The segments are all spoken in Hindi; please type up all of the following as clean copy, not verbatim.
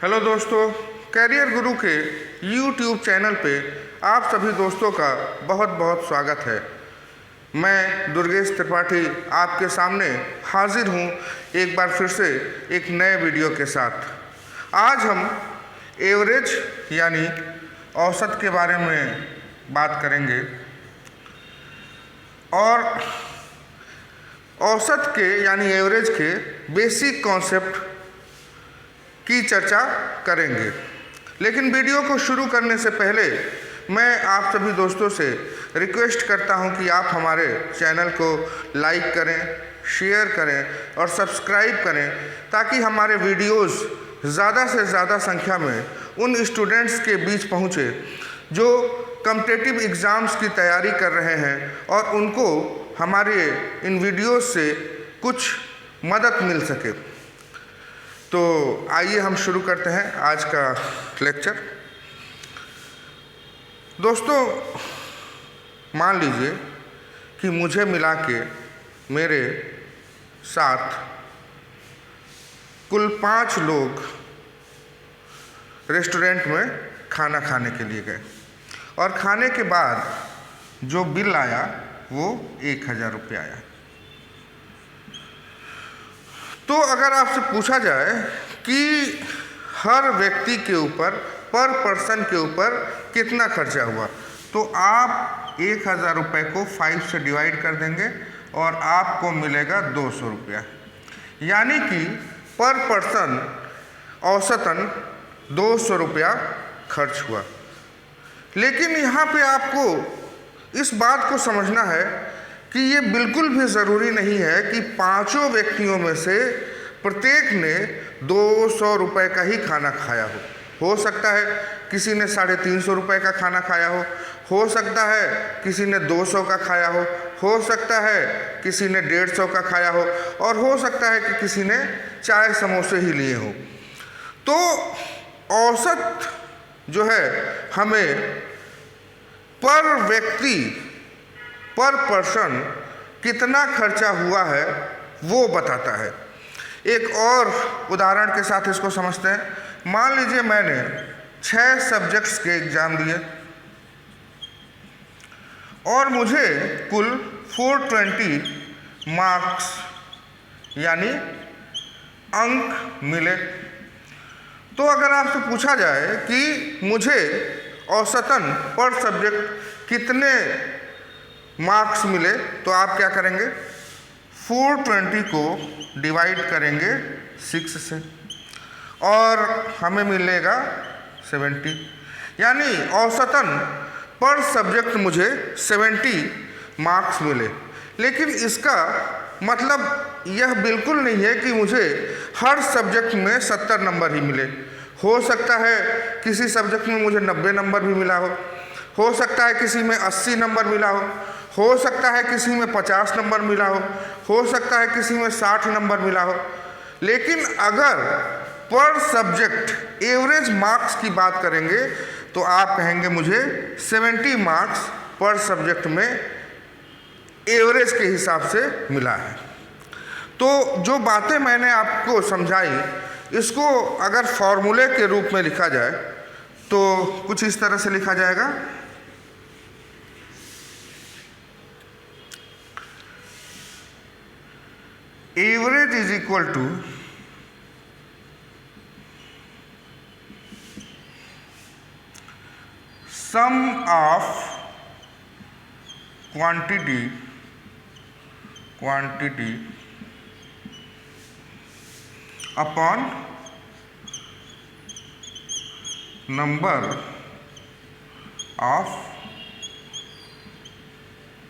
हेलो दोस्तों, कैरियर गुरु के यूट्यूब चैनल पे आप सभी दोस्तों का बहुत बहुत स्वागत है। मैं दुर्गेश त्रिपाठी आपके सामने हाजिर हूँ एक बार फिर से एक नए वीडियो के साथ। आज हम एवरेज यानी औसत के बारे में बात करेंगे और औसत के यानी एवरेज के बेसिक कॉन्सेप्ट की चर्चा करेंगे। लेकिन वीडियो को शुरू करने से पहले मैं आप सभी दोस्तों से रिक्वेस्ट करता हूं कि आप हमारे चैनल को लाइक करें, शेयर करें और सब्सक्राइब करें ताकि हमारे वीडियोस ज़्यादा से ज़्यादा संख्या में उन स्टूडेंट्स के बीच पहुंचे जो कॉम्पिटिटिव एग्ज़ाम्स की तैयारी कर रहे हैं और उनको हमारे इन वीडियोस से कुछ मदद मिल सके। तो आइए हम शुरू करते हैं आज का लेक्चर। दोस्तों, मान लीजिए कि मुझे मिला के मेरे साथ कुल 5 लोग रेस्टोरेंट में खाना खाने के लिए गए और खाने के बाद जो बिल आया वो 1000 रुपये आया। तो अगर आपसे पूछा जाए कि हर व्यक्ति के ऊपर पर पर्सन के ऊपर कितना खर्चा हुआ, तो आप 1000 रुपये को 5 से डिवाइड कर देंगे और आपको मिलेगा 200 रुपया। यानी कि पर पर्सन औसतन 200 रुपया खर्च हुआ। लेकिन यहाँ पे आपको इस बात को समझना है कि ये बिल्कुल भी ज़रूरी नहीं है कि 5 व्यक्तियों में से प्रत्येक ने 200 रुपये का ही खाना खाया हो सकता है किसी ने 350 रुपये का खाना खाया हो सकता है किसी ने 200 का खाया हो सकता है किसी ने 150 का खाया और हो सकता है कि किसी ने चाय समोसे ही लिए हो। तो औसत जो है हमें पर व्यक्ति पर पर्सन कितना खर्चा हुआ है वो बताता है। एक और उदाहरण के साथ इसको समझते हैं। मान लीजिए मैंने 6 सब्जेक्ट्स के एग्ज़ाम दिए और मुझे कुल 420 मार्क्स यानी अंक मिले। तो अगर आपसे पूछा जाए कि मुझे औसतन पर सब्जेक्ट कितने मार्क्स मिले, तो आप क्या करेंगे? 420 को डिवाइड करेंगे 6 से और हमें मिलेगा 70। यानी औसतन पर सब्जेक्ट मुझे 70 मार्क्स मिले। लेकिन इसका मतलब यह बिल्कुल नहीं है कि मुझे हर सब्जेक्ट में 70 नंबर ही मिले। हो सकता है किसी सब्जेक्ट में मुझे 90 नंबर भी मिला हो सकता है किसी में 80 नंबर मिला हो सकता है किसी में 50 नंबर मिला हो सकता है किसी में 60 नंबर मिला हो। लेकिन अगर पर सब्जेक्ट एवरेज मार्क्स की बात करेंगे तो आप कहेंगे मुझे 70 मार्क्स पर सब्जेक्ट में एवरेज के हिसाब से मिला है। तो जो बातें मैंने आपको समझाई, इसको अगर फॉर्मूले के रूप में लिखा जाए तो कुछ इस तरह से लिखा जाएगा। Average is equal to sum of quantity upon number of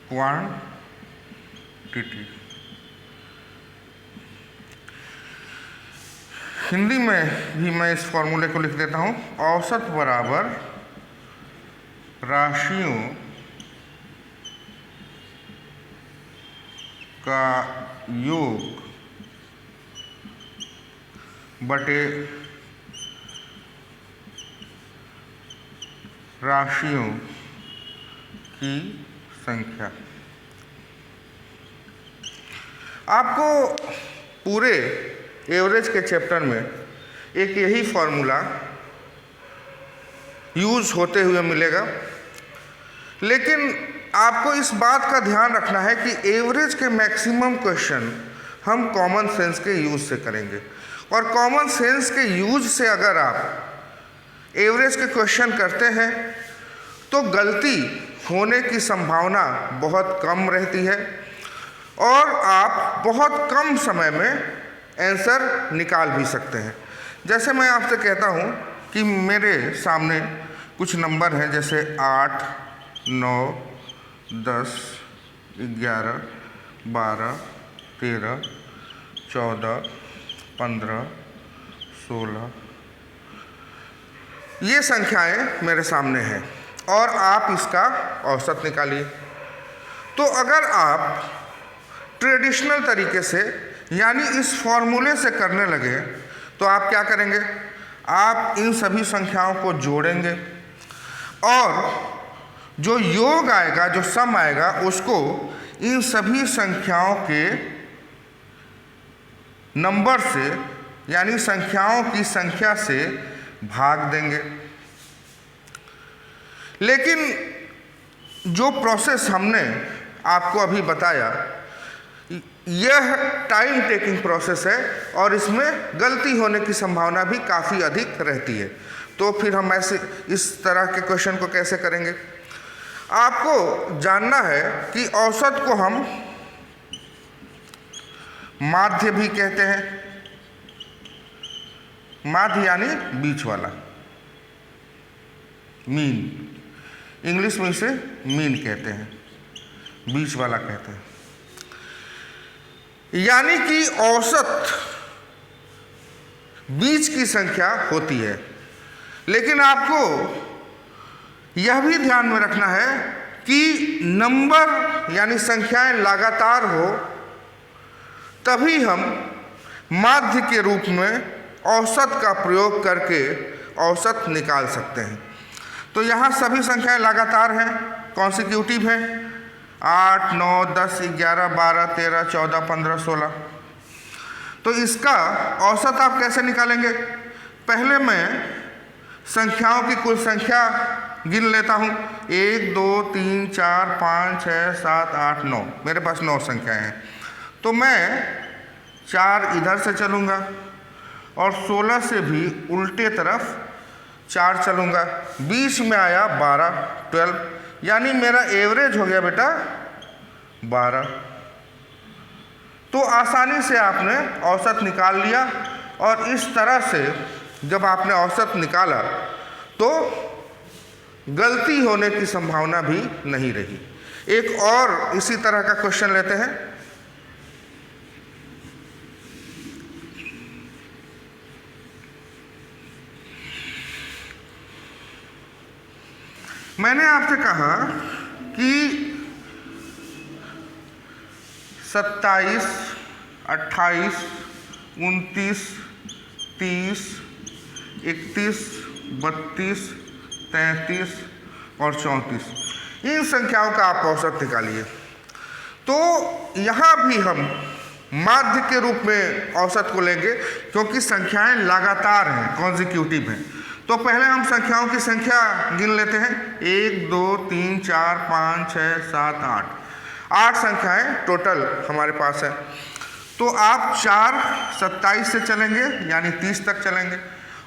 quantity. Hindi में भी मैं इस फॉर्मूले को लिख देता हूँ। औसत बराबर राशियों का योग बटे राशियों की संख्या। आपको पूरे एवरेज के चैप्टर में एक यही फॉर्मूला यूज होते हुए मिलेगा। लेकिन आपको इस बात का ध्यान रखना है कि एवरेज के मैक्सिमम क्वेश्चन हम कॉमन सेंस के यूज से करेंगे, और कॉमन सेंस के यूज से अगर आप एवरेज के क्वेश्चन करते हैं तो गलती होने की संभावना बहुत कम रहती है और आप बहुत कम समय में आंसर निकाल भी सकते हैं। जैसे मैं आपसे कहता हूँ कि मेरे सामने कुछ नंबर हैं, जैसे 8, 9, 10, 11, 12, 13, 14, 15, 16, ये संख्याएं मेरे सामने हैं और आप इसका औसत निकालिए। तो अगर आप ट्रेडिशनल तरीके से यानी इस फॉर्मूले से करने लगे तो आप क्या करेंगे, आप इन सभी संख्याओं को जोड़ेंगे और जो योग आएगा, जो सम आएगा, उसको इन सभी संख्याओं के नंबर से यानी संख्याओं की संख्या से भाग देंगे। लेकिन जो प्रोसेस हमने आपको अभी बताया यह टाइम टेकिंग प्रोसेस है और इसमें गलती होने की संभावना भी काफ़ी अधिक रहती है। तो फिर हम ऐसे इस तरह के क्वेश्चन को कैसे करेंगे? आपको जानना है कि औसत को हम माध्य भी कहते हैं। माध्य यानी बीच वाला, मीन, इंग्लिश में इसे मीन कहते हैं, बीच वाला कहते हैं। यानी कि औसत बीच की संख्या होती है। लेकिन आपको यह भी ध्यान में रखना है कि नंबर यानी संख्याएं लगातार हो तभी हम माध्य के रूप में औसत का प्रयोग करके औसत निकाल सकते हैं। तो यहाँ सभी संख्याएं लगातार हैं, कॉन्सिक्यूटिव हैं, 8, 9, 10, 11, 12, 13, 14, 15, 16। तो इसका औसत आप कैसे निकालेंगे? पहले मैं संख्याओं की कुल संख्या गिन लेता हूँ। 1, 2, 3, 4, 5, 6, 7, 8, 9। मेरे पास 9 संख्याएं हैं। तो मैं 4 इधर से चलूँगा और 16 से भी उल्टे तरफ 4 चलूँगा। बीच में आया 12, 12, यानी मेरा एवरेज हो गया बेटा 12। तो आसानी से आपने औसत निकाल लिया और इस तरह से जब आपने औसत निकाला तो गलती होने की संभावना भी नहीं रही। एक और इसी तरह का क्वेश्चन लेते हैं। मैंने आपसे कहा कि 27, 28, 29, 30, 31, 32, 33 और 34, इन संख्याओं का आप औसत निकालिए। तो यहाँ भी हम माध्य के रूप में औसत को लेंगे क्योंकि संख्याएं लगातार हैं, कॉन्जिक्यूटिव हैं। तो पहले हम संख्याओं की संख्या गिन लेते हैं। 1, 2, 3, 4, 5, 6, 7, 8, 8 संख्याएं टोटल हमारे पास है। तो आप 4, 27 से चलेंगे यानी 30 तक चलेंगे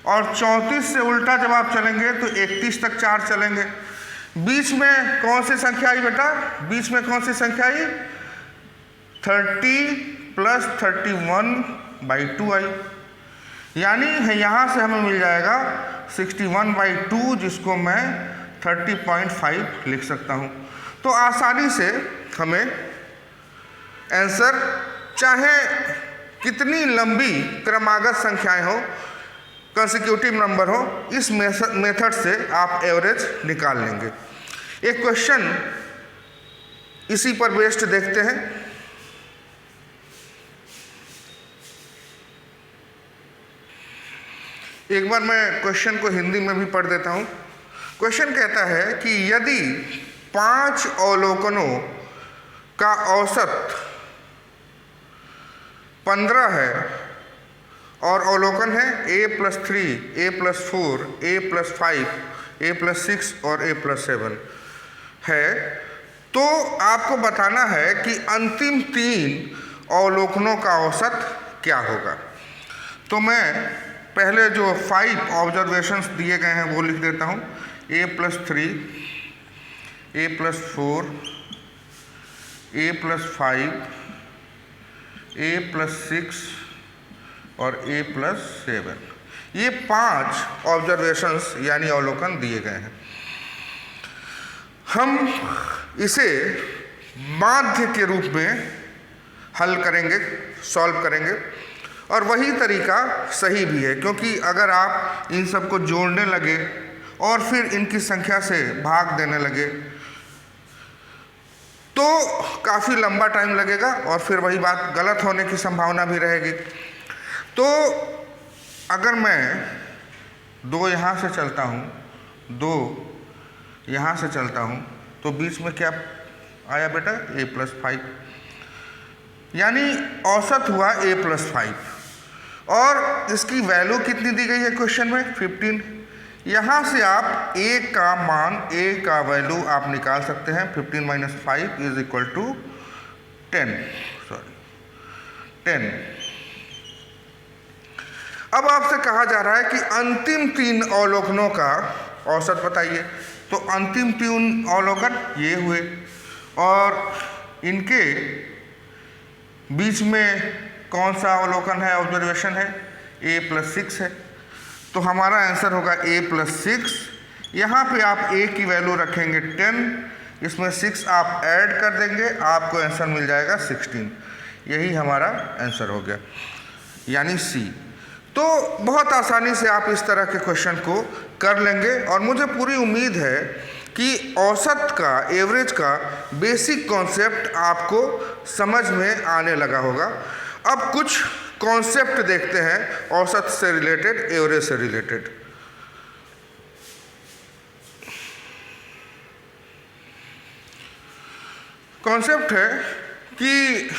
और 34 से उल्टा जब आप चलेंगे तो 31 तक 4 चलेंगे। बीच में कौन सी संख्या आई बेटा? बीच में कौन सी संख्या आई? 30 + 31/2 आई, यानी यहाँ से हमें मिल जाएगा 61/2, जिसको मैं 30.5 लिख सकता हूँ। तो आसानी से हमें आंसर, चाहे कितनी लंबी क्रमागत संख्याएं हो, कंसेक्यूटिव नंबर हो, इस मेथड से आप एवरेज निकाल लेंगे। एक क्वेश्चन इसी पर बेस्ड देखते हैं। एक बार मैं क्वेश्चन को हिंदी में भी पढ़ देता हूँ। क्वेश्चन कहता है कि यदि 5 अवलोकनों का औसत 15 है और अवलोकन है a+3, a+4, a+5, a+6 और a+7 है। तो आपको बताना है कि अंतिम 3 अवलोकनों का औसत क्या होगा। तो मैं पहले जो 5 ऑब्जर्वेशंस दिए गए हैं वो लिख देता हूँ। a+3, a+4, a+5, a+6 और a+7, ये 5 ऑब्जर्वेशंस यानी अवलोकन दिए गए हैं। हम इसे माध्य के रूप में हल करेंगे, सॉल्व करेंगे, और वही तरीका सही भी है, क्योंकि अगर आप इन सबको जोड़ने लगे और फिर इनकी संख्या से भाग देने लगे तो काफ़ी लंबा टाइम लगेगा और फिर वही बात गलत होने की संभावना भी रहेगी। तो अगर मैं 2 यहाँ से चलता हूँ, 2 यहाँ से चलता हूँ, तो बीच में क्या आया बेटा? a+5, यानी औसत हुआ a+5, और इसकी वैल्यू कितनी दी गई है क्वेश्चन में? 15। यहाँ से आप a का मान, a का वैल्यू आप निकाल सकते हैं। 15 - 5 = 10। अब आपसे कहा जा रहा है कि अंतिम 3 अवलोकनों का औसत बताइए। तो अंतिम 3 अवलोकन ये हुए और इनके बीच में कौन सा अवलोकन है, ऑब्जर्वेशन है? a+6 है। तो हमारा आंसर होगा a+6। यहाँ पे आप a की वैल्यू रखेंगे 10, इसमें 6 आप ऐड कर देंगे, आपको आंसर मिल जाएगा 16। यही हमारा आंसर हो गया, यानी C। तो बहुत आसानी से आप इस तरह के क्वेश्चन को कर लेंगे और मुझे पूरी उम्मीद है कि औसत का, एवरेज का बेसिक कॉन्सेप्ट आपको समझ में आने लगा होगा। अब कुछ कॉन्सेप्ट देखते हैं औसत से रिलेटेड, एवरेज से रिलेटेड। कॉन्सेप्ट है कि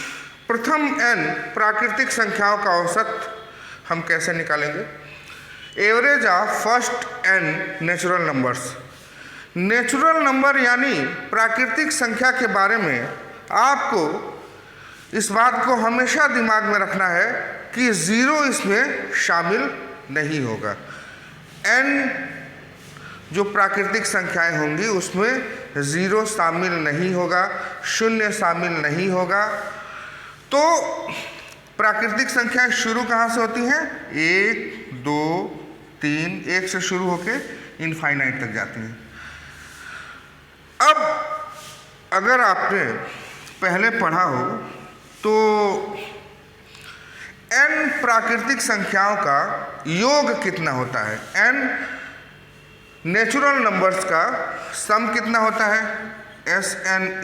प्रथम n प्राकृतिक संख्याओं का औसत हम कैसे निकालेंगे। Average of first n natural numbers. Natural number यानी प्राकृतिक संख्या के बारे में आपको इस बात को हमेशा दिमाग में रखना है कि 0 इसमें शामिल नहीं होगा। n जो प्राकृतिक संख्याएं होंगी उसमें 0 शामिल नहीं होगा, 0 शामिल नहीं होगा। तो प्राकृतिक संख्याएं शुरू कहाँ से होती हैं? 1, 2, 3, 1 से शुरू होके इनफाइनाइट तक जाती हैं। अब अगर आपने पहले पढ़ा हो तो n प्राकृतिक संख्याओं का योग कितना होता है? n नेचुरल नंबर्स का सम कितना होता है? Sn =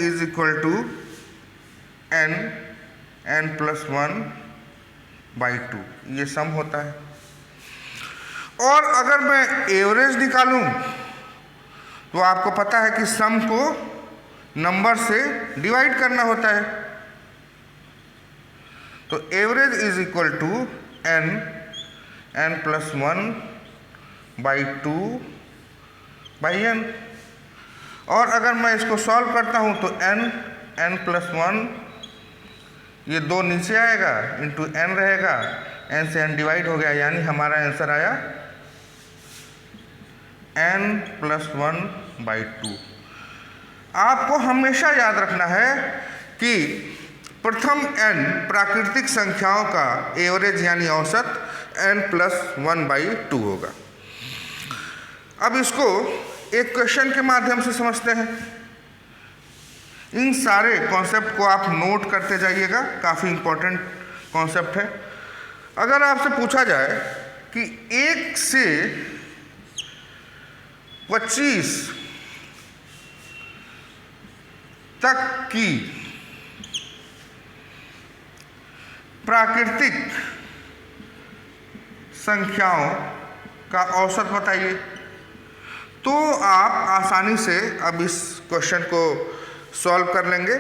n+1/2, ये सम होता है। और अगर मैं एवरेज निकालूं तो आपको पता है कि सम को नंबर से डिवाइड करना होता है। तो एवरेज = n+1/2/n। और अगर मैं इसको सॉल्व करता हूं तो n+1, ये 2 नीचे आएगा, इंटू n रहेगा, n से n डिवाइड हो गया, यानी हमारा आंसर आया n+1/2। आपको हमेशा याद रखना है कि प्रथम n प्राकृतिक संख्याओं का एवरेज यानी औसत n+1/2 होगा। अब इसको एक क्वेश्चन के माध्यम से समझते हैं। इन सारे कॉन्सेप्ट को आप नोट करते जाइएगा, काफ़ी इंपॉर्टेंट कॉन्सेप्ट है। अगर आपसे पूछा जाए कि 1 से 25 तक की प्राकृतिक संख्याओं का औसत बताइए, तो आप आसानी से अब इस क्वेश्चन को सॉल्व कर लेंगे।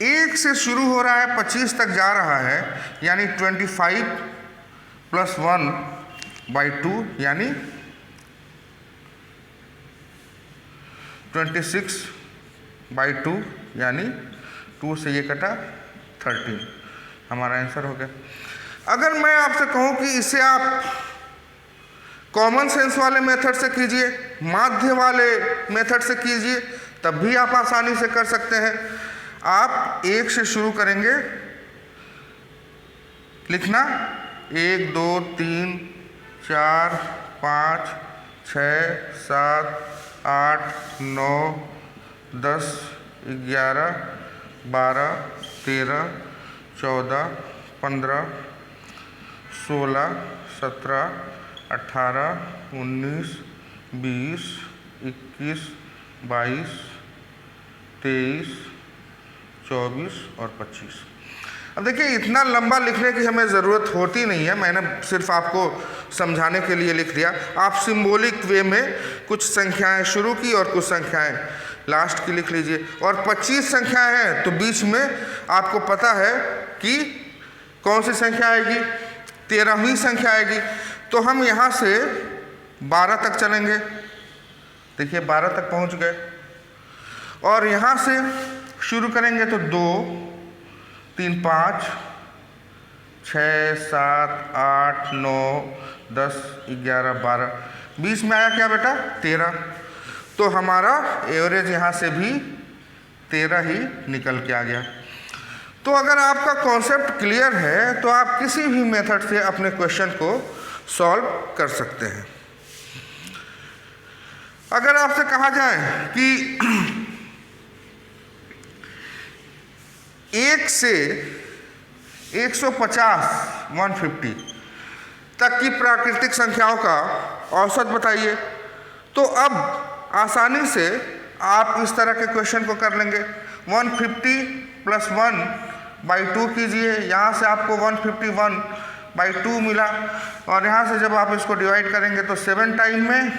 1 से शुरू हो रहा है, 25 तक जा रहा है, यानी 25 +1/2 यानी 26/2 यानी 2 से ये कटा 13, हमारा आंसर हो गया। अगर मैं आपसे कहूं कि इसे आप कॉमन सेंस वाले मेथड से कीजिए, माध्य वाले मेथड से कीजिए, तब भी आप आसानी से कर सकते हैं। आप 1 से शुरू करेंगे, लिखना 1 2 3 4 5 6 7 8 9 10 11 12 13 14 15 16 17 18 19 20 21 22 23 24 और 25। अब देखिए, इतना लंबा लिखने की हमें ज़रूरत होती नहीं है, मैंने सिर्फ आपको समझाने के लिए लिख दिया। आप सिंबॉलिक वे में कुछ संख्याएं शुरू की और कुछ संख्याएं लास्ट की लिख लीजिए। और 25 संख्याएं हैं तो बीच में आपको पता है कि कौन सी संख्या आएगी, 13वीं संख्या आएगी। तो हम यहाँ से 12 तक चलेंगे। देखिए 12 तक पहुँच गए और यहाँ से शुरू करेंगे तो 2 3 5 6 7 8 9 10 11 12, बीच में आया क्या बेटा, 13। तो हमारा एवरेज यहाँ से भी 13 ही निकल के आ गया। तो अगर आपका कॉन्सेप्ट क्लियर है तो आप किसी भी मेथड से अपने क्वेश्चन को सॉल्व कर सकते हैं। अगर आपसे कहा जाए कि 1 से 150 150 तक की प्राकृतिक संख्याओं का औसत बताइए, तो अब आसानी से आप इस तरह के क्वेश्चन को कर लेंगे। 150 + 1/2 कीजिए, यहाँ से आपको 151/2 मिला और यहाँ से जब आप इसको डिवाइड करेंगे तो 7 टाइम में,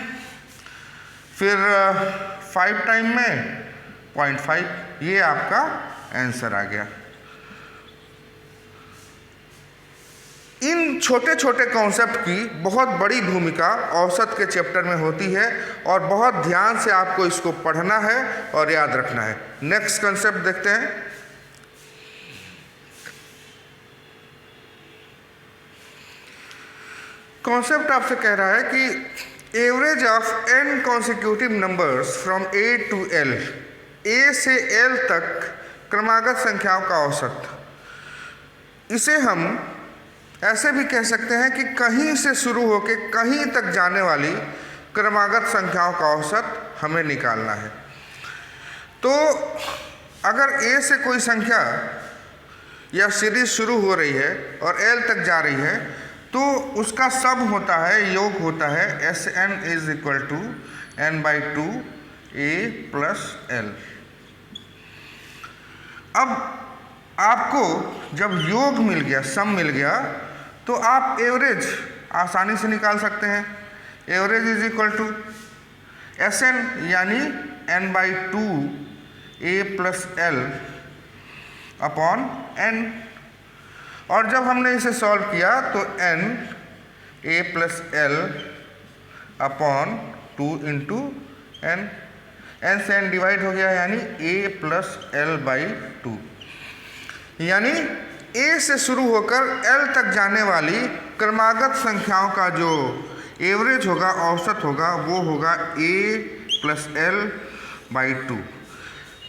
फिर 5 टाइम में 0.5, ये आपका आंसर आ गया। इन छोटे छोटे कॉन्सेप्ट की बहुत बड़ी भूमिका औसत के चैप्टर में होती है और बहुत ध्यान से आपको इसको पढ़ना है और याद रखना है। नेक्स्ट कॉन्सेप्ट देखते हैं। कॉन्सेप्ट आपसे कह रहा है कि average of n consecutive numbers from A to L, A से L तक क्रमागत संख्याओं का औसत। इसे हम ऐसे भी कह सकते हैं कि कहीं से शुरू होकर कहीं तक जाने वाली क्रमागत संख्याओं का औसत हमें निकालना है। तो अगर A से कोई संख्या या सीरीज शुरू हो रही है और L तक जा रही है तो उसका सब होता है, योग होता है Sn = n/2 A + L। अब आपको जब योग मिल गया, सम मिल गया, तो आप एवरेज आसानी से निकाल सकते हैं। एवरेज = Sn यानी n/2 A + L upon n। और जब हमने इसे सॉल्व किया तो n A + L upon 2 × n, n से n डिवाइड हो गया यानी A + L/2, यानी A से शुरू होकर L तक जाने वाली क्रमागत संख्याओं का जो एवरेज होगा, औसत होगा, वो होगा A + L/2।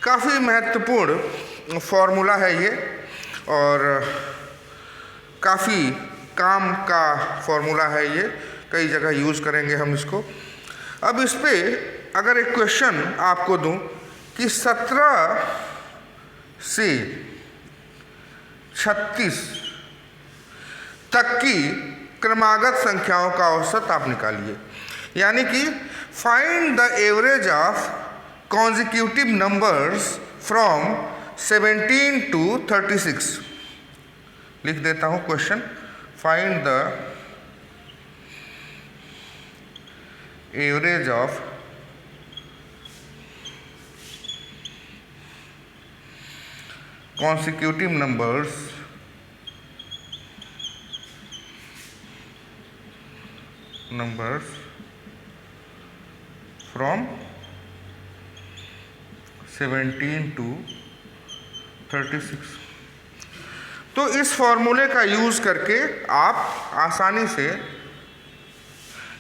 काफ़ी महत्वपूर्ण फॉर्मूला है ये और काफ़ी काम का फॉर्मूला है ये, कई जगह यूज़ करेंगे हम इसको। अब इस पे अगर एक क्वेश्चन आपको दूं कि 17 से 36 तक की क्रमागत संख्याओं का औसत आप निकालिए, यानी कि find the average of consecutive numbers from 17 to 36। लिख देता हूं question, find the average of consecutive numbers numbers from 17 to 36। तो इस फॉर्मूले का यूज करके आप आसानी से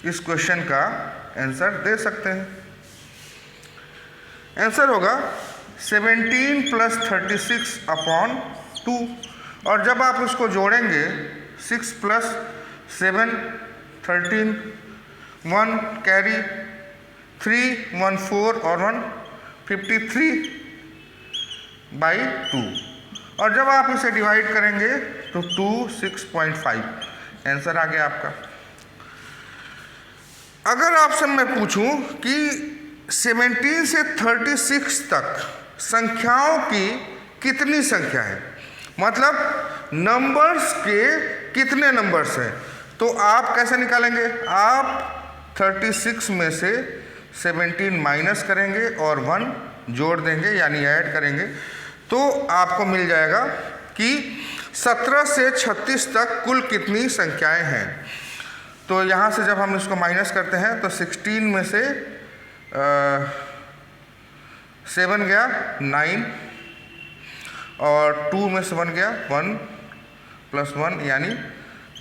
इस क्वेश्चन का आंसर दे सकते हैं। आंसर होगा 17 + 36 अपॉन 2, और जब आप उसको जोड़ेंगे 6 + 7 13, 1 कैरी, 3 1 4 और 1 53/2, और जब आप इसे डिवाइड करेंगे तो 2 6.5 आंसर आ गया आपका। अगर आपसे मैं पूछूं कि 17 से 36 तक संख्याओं की कितनी संख्या है, मतलब नंबर्स के कितने नंबर्स हैं, तो आप कैसे निकालेंगे? आप 36 में से 17 माइनस करेंगे और 1 जोड़ देंगे यानी ऐड करेंगे, तो आपको मिल जाएगा कि 17 से 36 तक कुल कितनी संख्याएं हैं। तो यहाँ से जब हम इसको माइनस करते हैं तो 16 में से 7 गया 9, और 2 में से 1 गया 1 + 1 यानी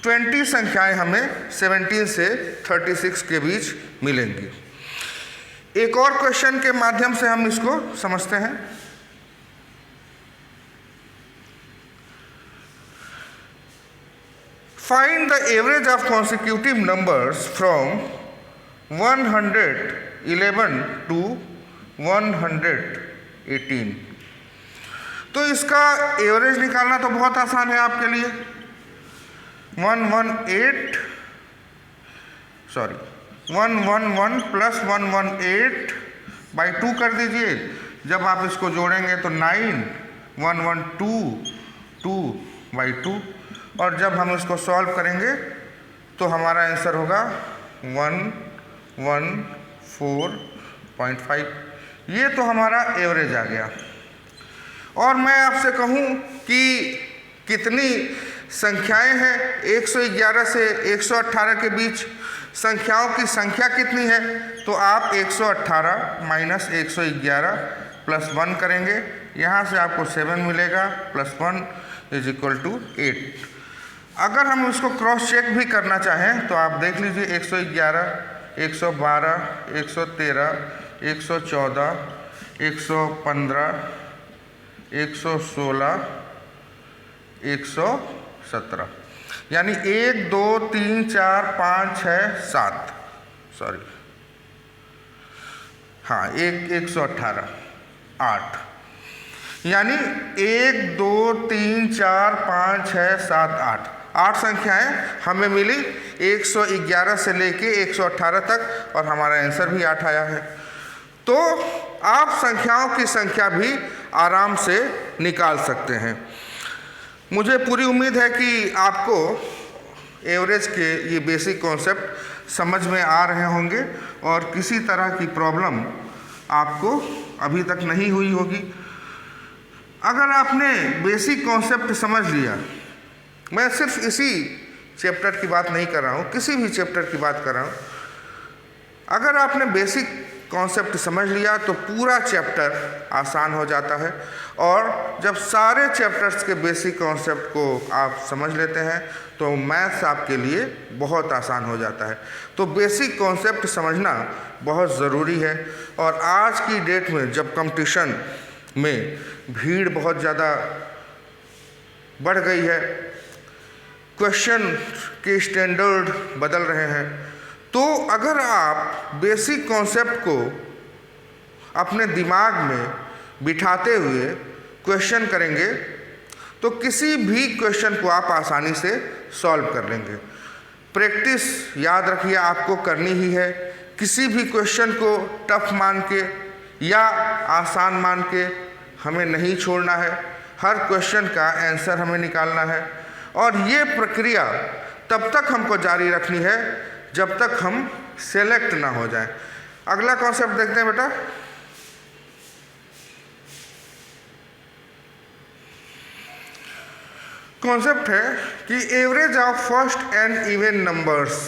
20 संख्याएं हमें 17 से 36 के बीच मिलेंगी। एक और क्वेश्चन के माध्यम से हम इसको समझते हैं। Find the average of consecutive numbers from 111 to 118। तो इसका एवरेज निकालना तो बहुत आसान है आपके लिए। 111 + 118/2 कर दीजिए। जब आप इसको जोड़ेंगे तो 9 112 2/2, और जब हम इसको सॉल्व करेंगे तो हमारा आंसर होगा 114.5। ये तो हमारा एवरेज आ गया। और मैं आपसे कहूँ कि कितनी संख्याएं हैं 111 से 118 के बीच, संख्याओं की संख्या कितनी है, तो आप 118 - 111 + 1 करेंगे। यहाँ से आपको 7 मिलेगा +1 = 8। अगर हम उसको क्रॉस चेक भी करना चाहें तो आप देख लीजिए 111 112 113 114 115 116 117 यानी 1 2 3 4 5 6 7 सॉरी हाँ 118 8 यानी 1 2 3 4 5 6 7 8 संख्याएं हमें मिली 111 से लेके 118 तक, और हमारा आंसर भी 8 आया है। तो आप संख्याओं की संख्या भी आराम से निकाल सकते हैं। मुझे पूरी उम्मीद है कि आपको एवरेज के ये बेसिक कॉन्सेप्ट समझ में आ रहे होंगे और किसी तरह की प्रॉब्लम आपको अभी तक नहीं हुई होगी। अगर आपने बेसिक कॉन्सेप्ट समझ लिया, मैं सिर्फ इसी चैप्टर की बात नहीं कर रहा हूँ, किसी भी चैप्टर की बात कर रहा हूँ, अगर आपने बेसिक कॉन्सेप्ट समझ लिया तो पूरा चैप्टर आसान हो जाता है। और जब सारे चैप्टर्स के बेसिक कॉन्सेप्ट को आप समझ लेते हैं तो मैथ्स आपके लिए बहुत आसान हो जाता है। तो बेसिक कॉन्सेप्ट समझना बहुत ज़रूरी है। और आज की डेट में जब कंपटीशन में भीड़ बहुत ज़्यादा बढ़ गई है, क्वेश्चन के स्टैंडर्ड बदल रहे हैं, तो अगर आप बेसिक कॉन्सेप्ट को अपने दिमाग में बिठाते हुए क्वेश्चन करेंगे तो किसी भी क्वेश्चन को आप आसानी से सॉल्व कर लेंगे। प्रैक्टिस याद रखिए आपको करनी ही है। किसी भी क्वेश्चन को टफ मान के या आसान मान के हमें नहीं छोड़ना है। हर क्वेश्चन का आंसर हमें निकालना है, और ये प्रक्रिया तब तक हमको जारी रखनी है जब तक हम सेलेक्ट ना हो जाएं। अगला कॉन्सेप्ट देखते हैं बेटा। कॉन्सेप्ट है कि average of first and even numbers.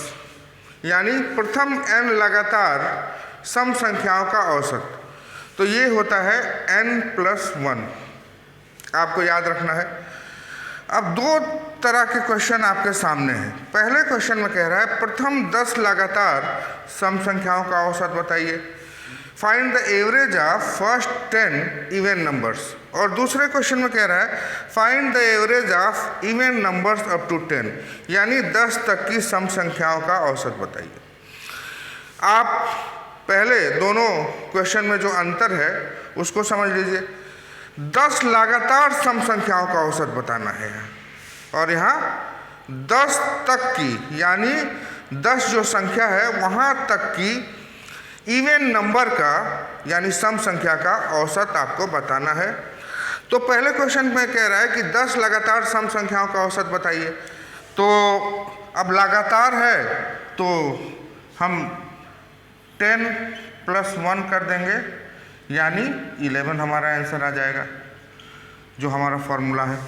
यानी प्रथम n लगातार सम संख्याओं का औसत। तो ये होता है n+1, आपको याद रखना है। अब दो तरह के क्वेश्चन आपके सामने हैं। पहले क्वेश्चन में कह रहा है प्रथम 10 लगातार सम संख्याओं का औसत बताइए, find the average of first 10 even numbers. और दूसरे क्वेश्चन में कह रहा है find the average of even numbers up to 10, यानी 10 तक की सम संख्याओं का औसत बताइए। आप पहले दोनों क्वेश्चन में जो अंतर है उसको समझ लीजिए। 10 लगातार सम संख्याओं का औसत बताना है, और यहाँ 10 तक की, यानी 10 जो संख्या है वहाँ तक की इवन नंबर का यानी सम संख्या का औसत आपको बताना है। तो पहले क्वेश्चन में कह रहा है कि 10 लगातार सम संख्याओं का औसत बताइए। तो अब लगातार है तो हम 10+1 कर देंगे, यानी 11 हमारा आंसर आ जाएगा, जो हमारा फॉर्मूला है।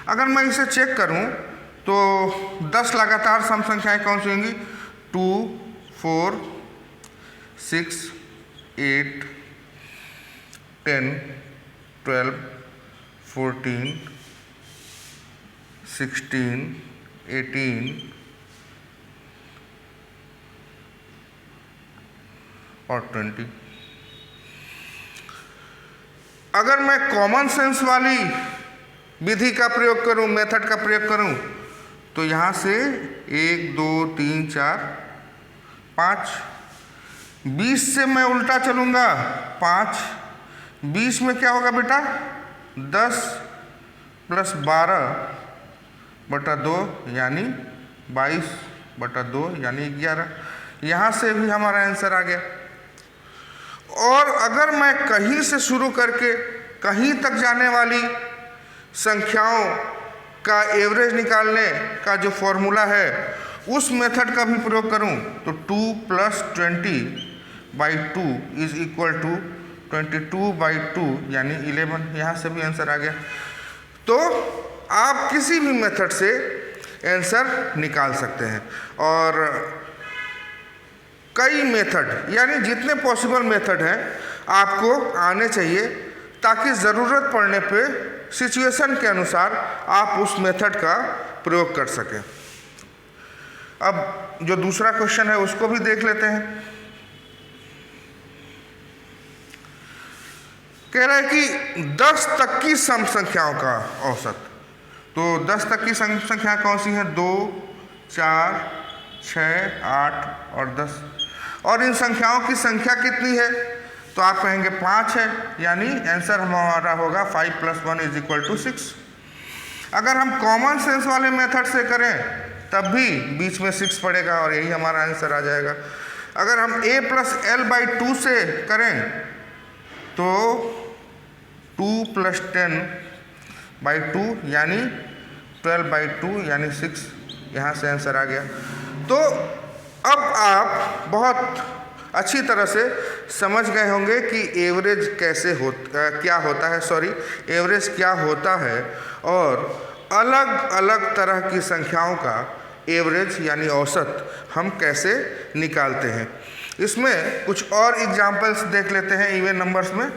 अगर मैं इसे चेक करूं तो 10 लगातार सम संख्याएं कौन सी होंगी? 2, 4, 6, 8, 10, 12, 14, 16, 18 और 20। अगर मैं कॉमन सेंस वाली विधि का प्रयोग करूं, मेथड का प्रयोग करूं, तो यहाँ से 1, 2, 3, 4, 5, 20 से मैं उल्टा चलूँगा 5, 20 में क्या होगा बेटा? 10 + 12/2 यानी 22/2 यानी 11। यहाँ से भी हमारा आंसर आ गया। और अगर मैं कहीं से शुरू करके कहीं तक जाने वाली संख्याओं का एवरेज निकालने का जो फॉर्मूला है उस मेथड का भी प्रयोग करूं तो 2 + 20/2 = 22/2 यानी 11। यहाँ से भी आंसर आ गया। तो आप किसी भी मेथड से आंसर निकाल सकते हैं, और कई मेथड यानी जितने पॉसिबल मेथड हैं आपको आने चाहिए, ताकि ज़रूरत पड़ने पे सिचुएशन के अनुसार आप उस मेथड का प्रयोग कर सकें। अब जो दूसरा क्वेश्चन है उसको भी देख लेते हैं। कह रहा है कि 10 तक की सम संख्याओं का औसत। तो 10 तक की सम संख्या कौन सी है? 2, 4, 6, 8 और 10। और इन संख्याओं की संख्या कितनी है? तो आप कहेंगे 5 है, यानी आंसर हमारा होगा 5 + 1 = 6। अगर हम कॉमन सेंस वाले मेथड से करें तब भी बीच में 6 पड़ेगा और यही हमारा आंसर आ जाएगा। अगर हम a + l/2 से करें तो 2 + 10/2 यानी 12/2 यानी 6, यहाँ से आंसर आ गया। तो अब आप बहुत अच्छी तरह से समझ गए होंगे कि एवरेज क्या होता है, और अलग अलग तरह की संख्याओं का एवरेज यानी औसत हम कैसे निकालते हैं। इसमें कुछ और एग्जाम्पल्स देख लेते हैं इवन नंबर्स में।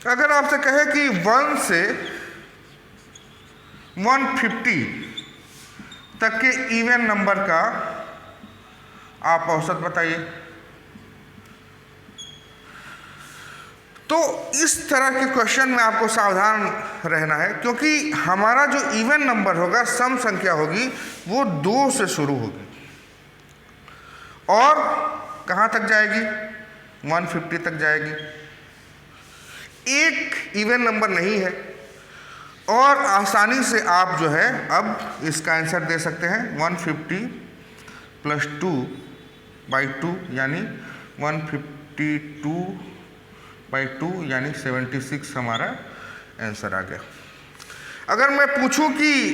अगर आपसे कहे कि 1 से 150 तक के इवन नंबर का आप औसत बताइए, तो इस तरह के क्वेश्चन में आपको सावधान रहना है, क्योंकि हमारा जो इवन नंबर होगा, सम संख्या होगी, वो 2 से शुरू होगी और कहाँ तक जाएगी? 150 तक जाएगी। एक इवन नंबर नहीं है, और आसानी से आप जो है अब इसका आंसर दे सकते हैं। 150 + 2/2 यानी 152/2 यानी 76 हमारा आंसर आ गया। अगर मैं पूछूं कि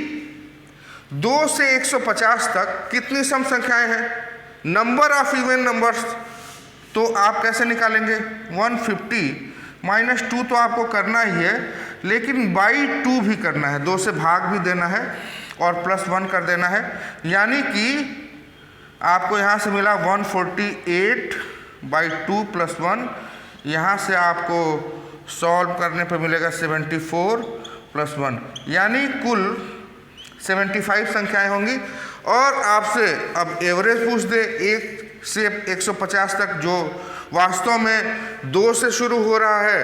2 से 150 तक कितनी सम संख्याएं हैं, नंबर ऑफ इवन नंबर्स, तो आप कैसे निकालेंगे? 150 - 2 तो आपको करना ही है, लेकिन by 2 भी करना है, 2 से भाग भी देना है। और +1 कर देना है, यानी कि आपको यहाँ से मिला 148/2 + 1, यहाँ से आपको सॉल्व करने पर मिलेगा 74 + 1, यानी कुल 75 संख्याएं होंगी। और आपसे अब एवरेज पूछ दे 1 से 150 तक, जो वास्तव में 2 से शुरू हो रहा है,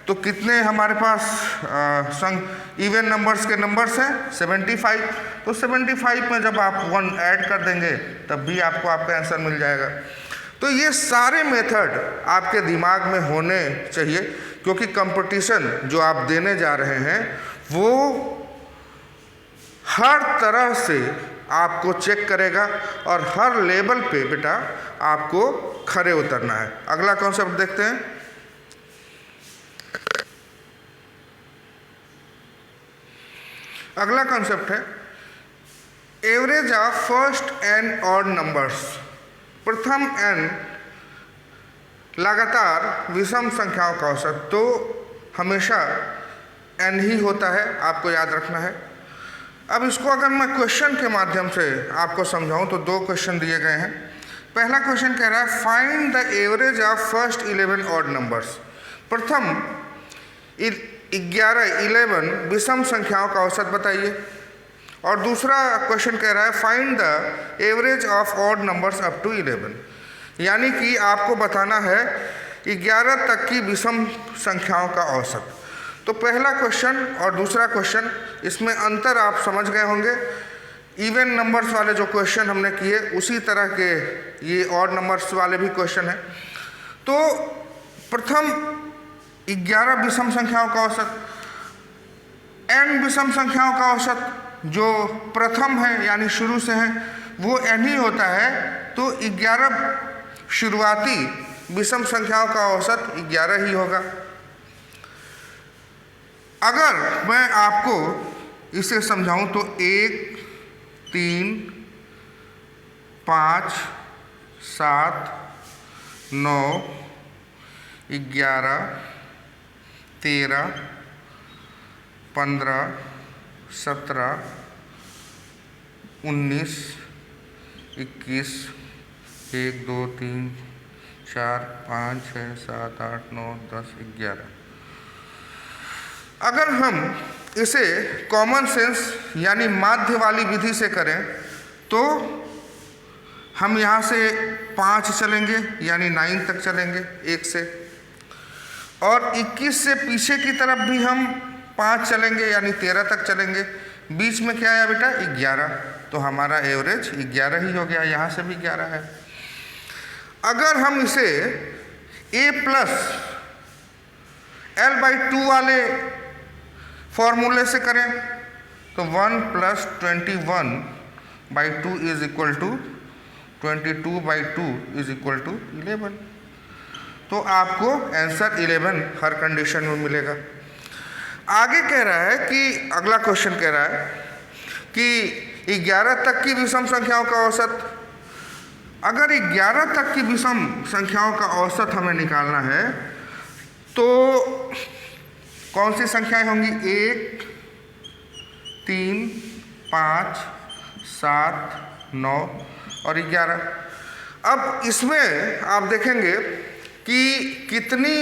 तो कितने हमारे पास इवन नंबर्स के नंबर्स हैं 75। तो 75 में जब आप 1 ऐड कर देंगे तब भी आपको आपका आंसर मिल जाएगा। तो ये सारे मेथड आपके दिमाग में होने चाहिए, क्योंकि कंपटीशन जो आप देने जा रहे हैं वो हर तरह से आपको चेक करेगा और हर लेवल पे बेटा आपको खरे उतरना है। अगला कॉन्सेप्ट देखते हैं। अगला कॉन्सेप्ट है average of first n odd numbers. प्रथम n लगातार विषम संख्याओं का औसत तो हमेशा n ही होता है, आपको याद रखना है। अब इसको अगर मैं क्वेश्चन के माध्यम से आपको समझाऊं तो 2 क्वेश्चन दिए गए हैं। पहला क्वेश्चन कह रहा है find the average of first 11 odd numbers. प्रथम 11 विषम संख्याओं का औसत बताइए। और दूसरा क्वेश्चन कह रहा है find the average of odd numbers up to 11, यानी कि आपको बताना है 11 तक की विषम संख्याओं का औसत। तो पहला क्वेश्चन और दूसरा क्वेश्चन, इसमें अंतर आप समझ गए होंगे। इवन नंबर्स वाले जो क्वेश्चन हमने किए उसी तरह के ये ऑड नंबर्स वाले भी क्वेश्चन हैं। तो प्रथम 11 विषम संख्याओं का औसत, n विषम संख्याओं का औसत जो प्रथम है यानी शुरू से है वो n ही होता है। तो 11 शुरुआती विषम संख्याओं का औसत 11 ही होगा। अगर मैं आपको इसे समझाऊं तो 1, 3, 5, 7, 9, 11, 13, 15, 17, 19, 21, 1, 2, 3, 4, 5, 6, 7, 8, 9, 10, 11। अगर हम इसे कॉमन सेंस यानी माध्य वाली विधि से करें तो हम यहाँ से 5 चलेंगे यानी 9 तक चलेंगे 1 से, और 21 से पीछे की तरफ भी हम 5 चलेंगे यानी 13 तक चलेंगे। बीच में क्या आया बेटा 11, तो हमारा एवरेज 11 ही हो गया, यहाँ से भी 11 है। अगर हम इसे a+ l/2 वाले फॉर्मूले से करें तो 1 + 21/2 is equal to 22/2 is equal to 11। तो आपको आंसर 11 हर कंडीशन में मिलेगा। आगे कह रहा है कि अगला क्वेश्चन कह रहा है कि 11 तक की विषम संख्याओं का औसत। अगर 11 तक की विषम संख्याओं का औसत हमें निकालना है तो कौन सी संख्याएं होंगी 1, 3, 5, 7, 9 और 11। अब इसमें आप देखेंगे कि कितनी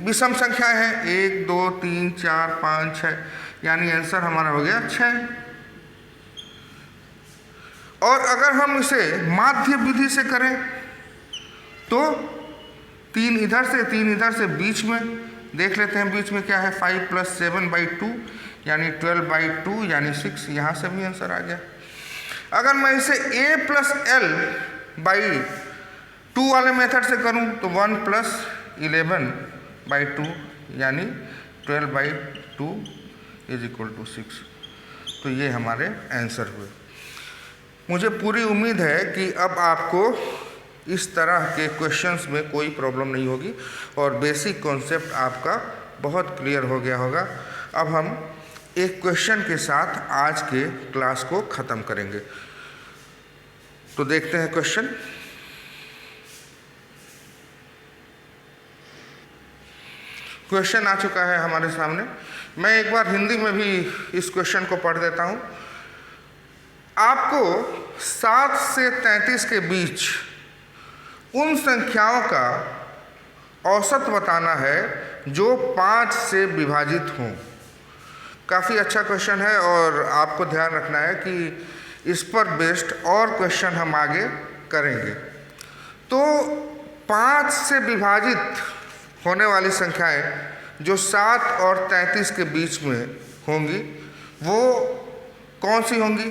विषम संख्याएं हैं 1, 2, 3, 4, 5, 6, यानी आंसर हमारा हो गया 6। और अगर हम इसे माध्य विधि से करें तो 3 इधर से 3 इधर से, बीच में देख लेते हैं बीच में क्या है 5 + 7/2 यानी 12/2 यानी 6, यहाँ से भी आंसर आ गया। अगर मैं इसे a + l/2 वाले मेथड से करूं तो 1 + 11/2 यानी 12/2 इज इक्वल टू 6। तो ये हमारे आंसर हुए। मुझे पूरी उम्मीद है कि अब आपको इस तरह के क्वेश्चंस में कोई प्रॉब्लम नहीं होगी और बेसिक कॉन्सेप्ट आपका बहुत क्लियर हो गया होगा। अब हम एक क्वेश्चन के साथ आज के क्लास को ख़त्म करेंगे। तो देखते हैं क्वेश्चन। क्वेश्चन आ चुका है हमारे सामने। मैं एक बार हिंदी में भी इस क्वेश्चन को पढ़ देता हूँ। आपको 7 से 33 के बीच उन संख्याओं का औसत बताना है जो 5 से विभाजित हों। काफ़ी अच्छा क्वेश्चन है और आपको ध्यान रखना है कि इस पर बेस्ड और क्वेश्चन हम आगे करेंगे। तो 5 से विभाजित होने वाली संख्याएं जो 7 और 33 के बीच में होंगी वो कौन सी होंगी?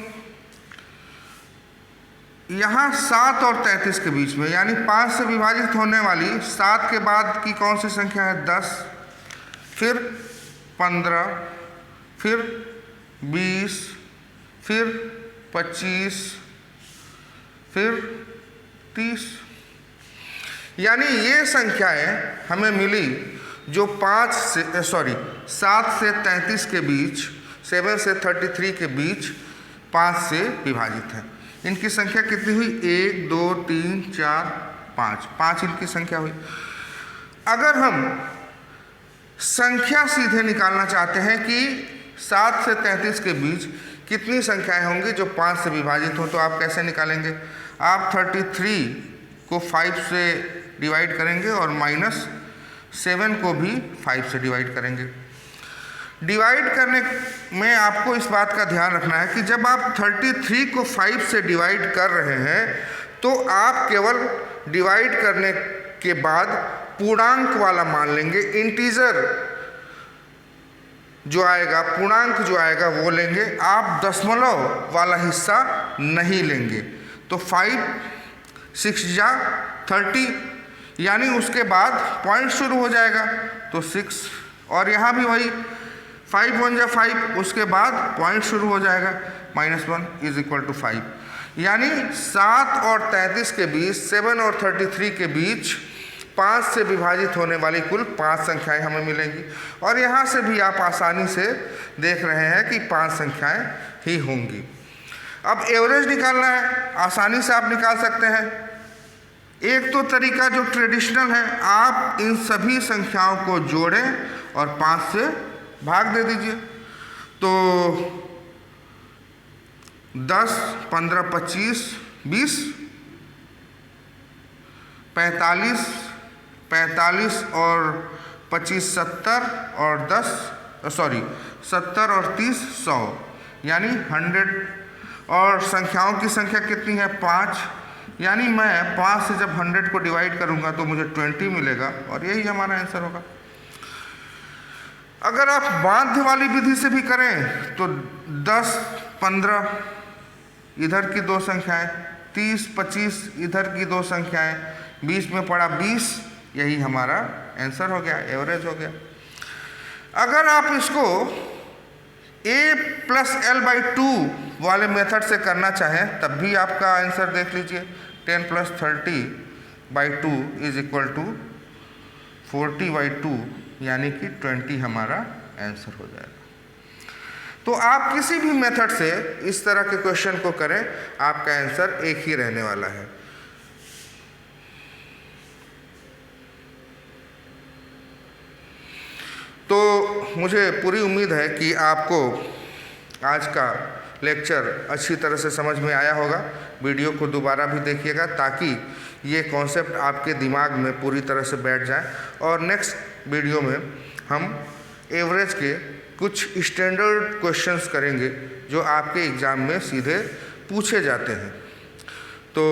यहाँ 7 और 33 के बीच में, यानी 5 से विभाजित होने वाली 7 के बाद की कौन सी संख्या है? 10, फिर 15, फिर 20, फिर 25, फिर 30। यानी ये संख्याएं हमें मिली जो 7 से 33 के बीच, 7 से 33 के बीच 5 से विभाजित है। इनकी संख्या कितनी हुई? 1, 2, 3, 4, 5 इनकी संख्या हुई। अगर हम संख्या सीधे निकालना चाहते हैं कि 7 से 33 के बीच कितनी संख्याएं होंगी जो 5 से विभाजित हो, तो आप कैसे निकालेंगे? आप 33 को 5 से डिवाइड करेंगे और -7 को भी 5 से डिवाइड करेंगे। डिवाइड करने में आपको इस बात का ध्यान रखना है कि जब आप 33 को 5 से डिवाइड कर रहे हैं तो आप केवल डिवाइड करने के बाद पूर्णांक वाला मान लेंगे। इंटीजर जो आएगा, पूर्णांक जो आएगा वो लेंगे, आप दशमलव वाला हिस्सा नहीं लेंगे। तो 5, 6 या 30, यानी उसके बाद पॉइंट शुरू हो जाएगा तो 6, और यहाँ भी वही 5 1 जा 5, उसके बाद पॉइंट शुरू हो जाएगा, -1 = 5। यानी 7 और 33 के बीच, 7 और 33 के बीच 5 से विभाजित होने वाली कुल 5 संख्याएं हमें मिलेंगी। और यहाँ से भी आप आसानी से देख रहे हैं कि 5 संख्याएं ही होंगी। अब एवरेज निकालना है, आसानी से आप निकाल सकते हैं। एक तो तरीका जो ट्रेडिशनल है, आप इन सभी संख्याओं को जोड़ें और 5 से भाग दे दीजिए। तो 10, 15, 25, 20, 45, 45 और 25 70 और 70 और 30 100, यानी 100। और संख्याओं की संख्या कितनी है? 5, यानी मैं 5 से जब 100 को डिवाइड करूंगा तो मुझे 20 मिलेगा और यही हमारा आंसर होगा। अगर आप बाध्य वाली विधि से भी करें तो 10, 15 इधर की 2 संख्याएं, 30, 25 इधर की 2 संख्याएं, 20 में पड़ा 20, यही हमारा आंसर हो गया, एवरेज हो गया। अगर आप इसको a+l/2 वाले मेथड से करना चाहें तब भी आपका आंसर देख लीजिए। 10 + 30/2 = 40/2, यानी कि 20 हमारा आंसर हो जाएगा। तो आप किसी भी मेथड से इस तरह के क्वेश्चन को करें, आपका आंसर एक ही रहने वाला है। तो मुझे पूरी उम्मीद है कि आपको आज का लेक्चर अच्छी तरह से समझ में आया होगा। वीडियो को दोबारा भी देखिएगा ताकि ये कॉन्सेप्ट आपके दिमाग में पूरी तरह से बैठ जाए। और नेक्स्ट वीडियो में हम एवरेज के कुछ स्टैंडर्ड क्वेश्चंस करेंगे जो आपके एग्ज़ाम में सीधे पूछे जाते हैं। तो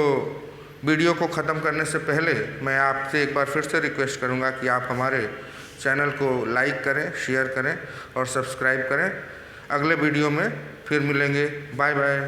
वीडियो को ख़त्म करने से पहले मैं आपसे एक बार फिर से रिक्वेस्ट करूँगा कि आप हमारे चैनल को लाइक करें, शेयर करें और सब्सक्राइब करें। अगले वीडियो में फिर मिलेंगे। Bye bye.